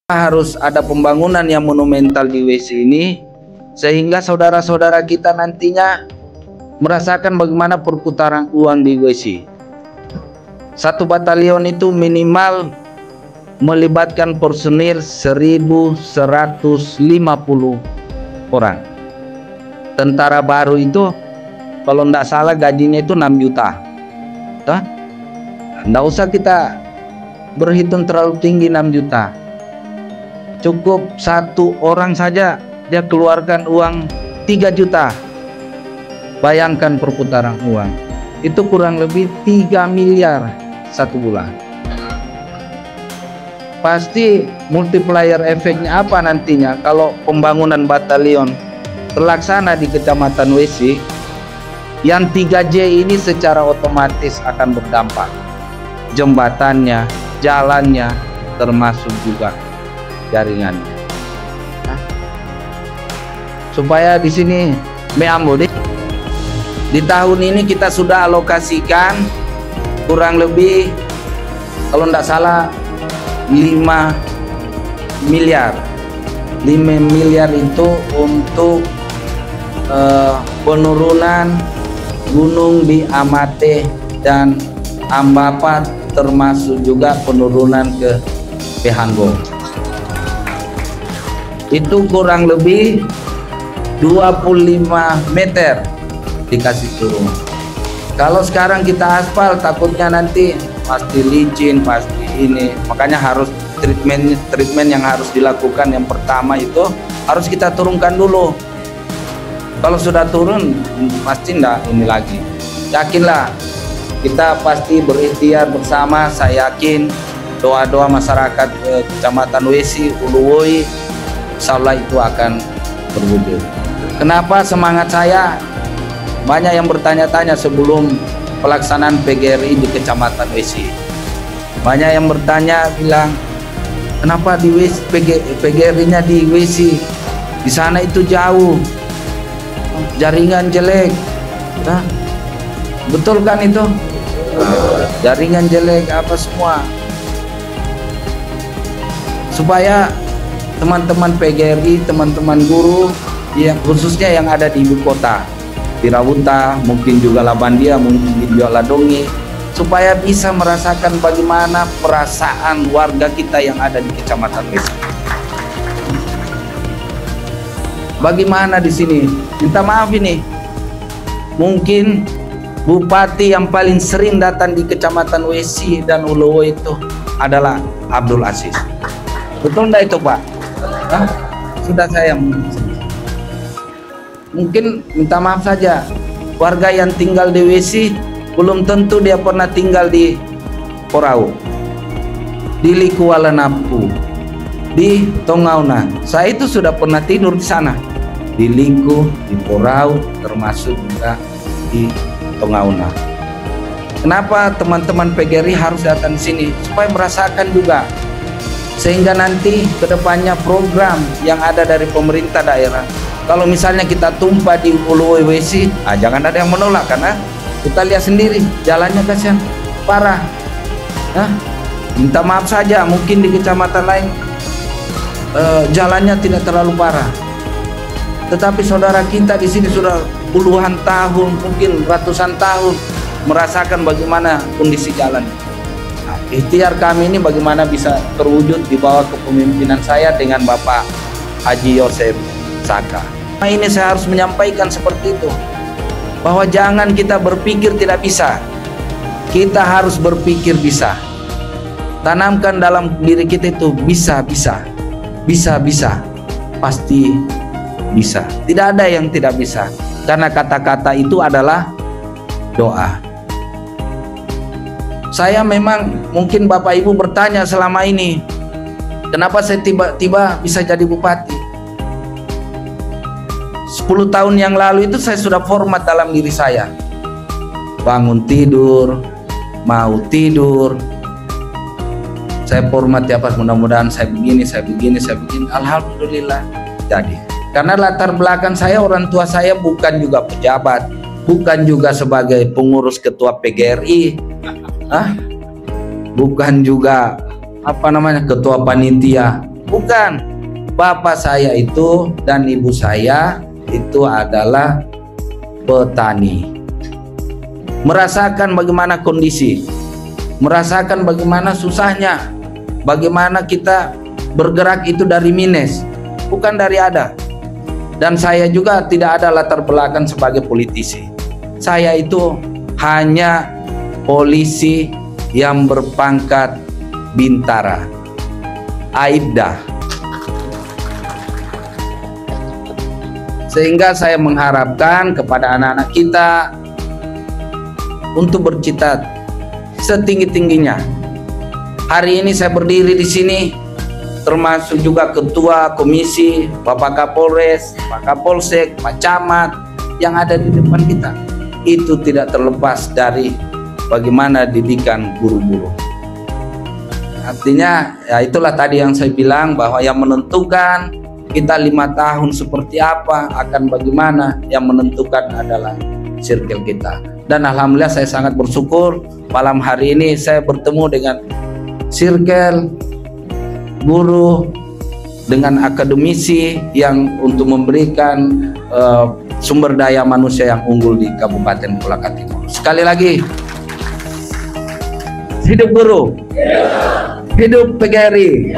Harus ada pembangunan yang monumental di WC ini, sehingga saudara-saudara kita nantinya merasakan bagaimana perputaran uang di WC. Satu batalion itu minimal melibatkan personil 1.150 orang. Tentara baru itu kalau tidak salah gajinya itu 6 juta. Tidak usah kita berhitung terlalu tinggi 6 juta. Cukup satu orang saja dia keluarkan uang 3 juta. Bayangkan perputaran uang itu kurang lebih 3 miliar satu bulan. Pasti multiplier efeknya apa nantinya kalau pembangunan batalion terlaksana di Kecamatan WC. Yang 3J ini secara otomatis akan berdampak. Jembatannya, jalannya, termasuk juga jaringannya. Supaya di sini di tahun ini kita sudah alokasikan kurang lebih kalau tidak salah 5 miliar. 5 miliar itu untuk penurunan gunung di Amate dan Ambapat, termasuk juga penurunan ke Pehanggo. Itu kurang lebih 25 meter dikasih turun. Kalau sekarang kita aspal takutnya nanti pasti licin, pasti ini. Makanya harus treatment yang harus dilakukan yang pertama itu harus kita turunkan dulu. Kalau sudah turun pasti enggak ini lagi. Yakinlah, kita pasti berikhtiar bersama. Saya yakin doa-doa masyarakat Kecamatan WC Uluwoi insya Allah itu akan berwujud. Kenapa semangat saya? Banyak yang bertanya-tanya sebelum pelaksanaan PGRI di Kecamatan WC. Banyak yang bertanya bilang, kenapa di WC, PGRI-nya di WC? Di sana itu jauh, jaringan jelek. Nah, betul kan itu? Jaringan jelek apa semua. Supaya teman-teman PGRI, teman-teman guru, yang khususnya yang ada di ibu kota, di Rawuta, mungkin juga Labandia, mungkin juga Ladongi, supaya bisa merasakan bagaimana perasaan warga kita yang ada di Kecamatan WC. Bagaimana di sini? Minta maaf ini. Mungkin bupati yang paling sering datang di Kecamatan Wesi dan Ulowo itu adalah Abdul Aziz. Betul enggak itu, Pak? Hah? Sudah saya mungkin minta maaf saja. Warga yang tinggal di Wesi belum tentu dia pernah tinggal di Porau, di Likualanapu, di Tongauna. Saya itu sudah pernah tidur di sana, di Liku, di Porau, termasuk juga di Tongauna. Kenapa teman-teman PGRI harus datang di sini? Supaya merasakan juga, sehingga nanti kedepannya program yang ada dari pemerintah daerah, kalau misalnya kita tumpah di Ulowo Wesi, jangan ada yang menolak, karena kita lihat sendiri jalannya kasihan, parah. Minta maaf saja, mungkin di kecamatan lain jalannya tidak terlalu parah, tetapi saudara kita di sini sudah puluhan tahun, mungkin ratusan tahun merasakan bagaimana kondisi jalan. Ikhtiar kami ini bagaimana bisa terwujud di bawah kepemimpinan saya dengan Bapak Haji Yosef Saka. Nah, ini saya harus menyampaikan seperti itu, bahwa jangan kita berpikir tidak bisa, kita harus berpikir bisa. Tanamkan dalam diri kita itu bisa, pasti bisa. Tidak ada yang tidak bisa, karena kata-kata itu adalah doa. Saya memang, mungkin Bapak Ibu bertanya selama ini, kenapa saya tiba-tiba bisa jadi bupati? 10 tahun yang lalu itu saya sudah format dalam diri saya. Bangun tidur, mau tidur, saya format tiap hari, mudah-mudahan saya begini. Alhamdulillah jadi. Karena latar belakang saya, orang tua saya bukan juga pejabat, bukan juga sebagai pengurus ketua PGRI, bukan juga ketua panitia, bukan. Bapak saya itu dan ibu saya itu adalah petani, merasakan bagaimana kondisi, merasakan bagaimana susahnya, bagaimana kita bergerak itu dari minus, bukan dari ada. Dan saya juga tidak ada latar belakang sebagai politisi. Saya itu hanya polisi yang berpangkat bintara, Aibda. Sehingga saya mengharapkan kepada anak-anak kita untuk bercita setinggi-tingginya. Hari ini saya berdiri di sini, termasuk juga ketua komisi, Bapak Kapolres, Pak Kapolsek, Pak Camat yang ada di depan kita. Itu tidak terlepas dari bagaimana didikan guru-guru. Artinya ya itulah tadi yang saya bilang, bahwa yang menentukan kita 5 tahun seperti apa, akan bagaimana, yang menentukan adalah circle kita. Dan alhamdulillah saya sangat bersyukur malam hari ini saya bertemu dengan circle guru, dengan akademisi yang untuk memberikan sumber daya manusia yang unggul di Kabupaten Kolaka Timur. Sekali lagi, hidup guru, hidup PGRI,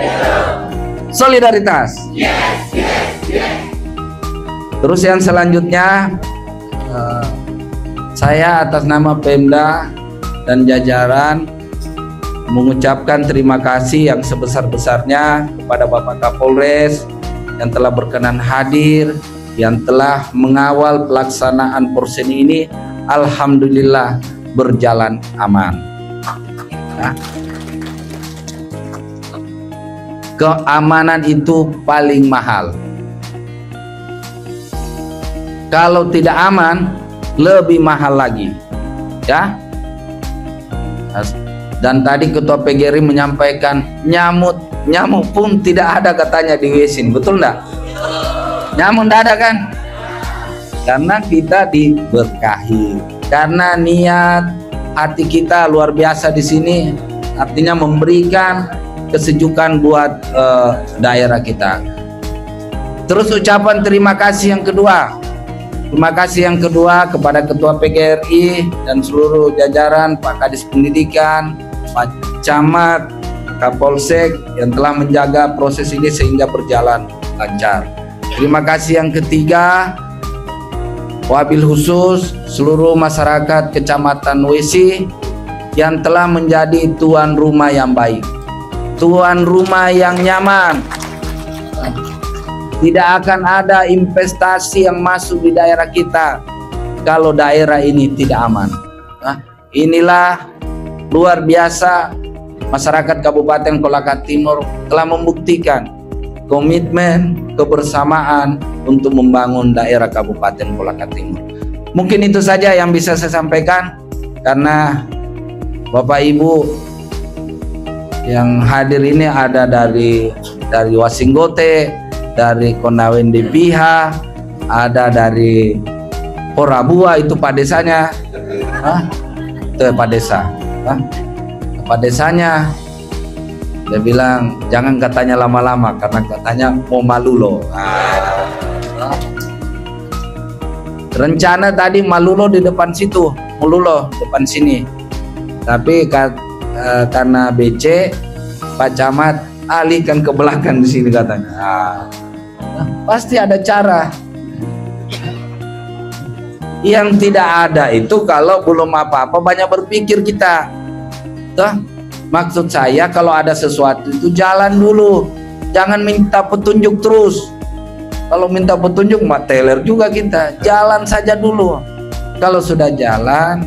solidaritas. Terus yang selanjutnya, saya atas nama Pemda dan jajaran mengucapkan terima kasih yang sebesar-besarnya kepada Bapak Kapolres yang telah berkenan hadir, yang telah mengawal pelaksanaan Porseni ini. Alhamdulillah berjalan aman. Keamanan itu paling mahal. Kalau tidak aman, lebih mahal lagi, ya. Dan tadi Ketua PGRI menyampaikan nyamuk pun tidak ada katanya di Wesin, betul enggak? Nyamuk enggak ada kan? Karena kita diberkahi, karena niat hati kita luar biasa di sini, artinya memberikan kesejukan buat daerah kita. Terus ucapan terima kasih yang kedua. Terima kasih yang kedua kepada Ketua PGRI dan seluruh jajaran, Pak Kadis Pendidikan, Pak Camat, Kapolsek yang telah menjaga proses ini sehingga berjalan lancar. Terima kasih yang ketiga, wabil khusus seluruh masyarakat Kecamatan Wesi yang telah menjadi tuan rumah yang baik, tuan rumah yang nyaman. Tidak akan ada investasi yang masuk di daerah kita kalau daerah ini tidak aman. Inilah luar biasa masyarakat Kabupaten Kolaka Timur telah membuktikan komitmen kebersamaan untuk membangun daerah Kabupaten Kolaka Timur. Mungkin itu saja yang bisa saya sampaikan, karena Bapak Ibu yang hadir ini ada dari Wasinggote, dari Konawen Depiha, ada dari Porabua, itu Pak Desanya, itu Pak Desa, Pak Desanya. Dia bilang jangan katanya lama-lama karena katanya mau Malulo. Rencana tadi Malulo di depan situ, Malulo depan sini, tapi karena BC Pak Camat alihkan ke belakang di sini katanya. Pasti ada cara. Yang tidak ada itu kalau belum apa-apa banyak berpikir kita. Maksud saya kalau ada sesuatu itu jalan dulu, jangan minta petunjuk terus. Kalau minta petunjuk mah teler juga kita. Jalan saja dulu. Kalau sudah jalan,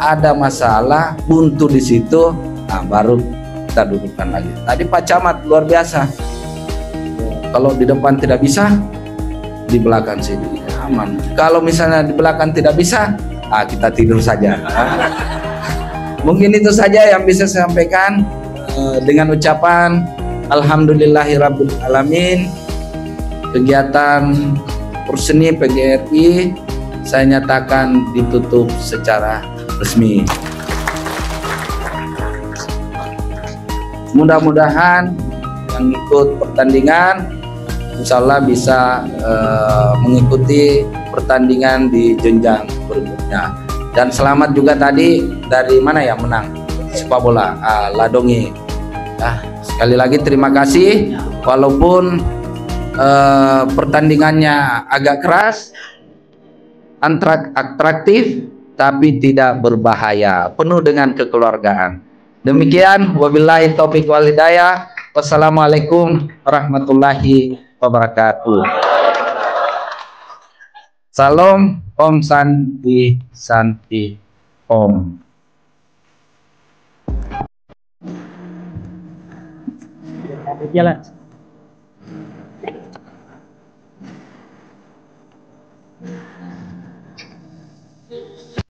ada masalah buntu di situ, baru kita dudukkan lagi. Tadi Pak Camat luar biasa. Kalau di depan tidak bisa, di belakang sini aman. Kalau misalnya di belakang tidak bisa, kita tidur saja. Mungkin itu saja yang bisa saya sampaikan, dengan ucapan Alhamdulillahirabbil alamin. Kegiatan Perseni PGRI saya nyatakan ditutup secara resmi. Mudah-mudahan yang ikut pertandingan insya Allah bisa mengikuti pertandingan di jenjang berikutnya. Dan selamat juga tadi dari mana ya menang sepak bola, Ladongi. Sekali lagi terima kasih, walaupun pertandingannya agak keras, atraktif, tapi tidak berbahaya, penuh dengan kekeluargaan. Demikian, wabillahi taufiq wal hidayah. Wassalamualaikum warahmatullahi wabarakatuh. Salam, Om Santi Santi Om. Jalan.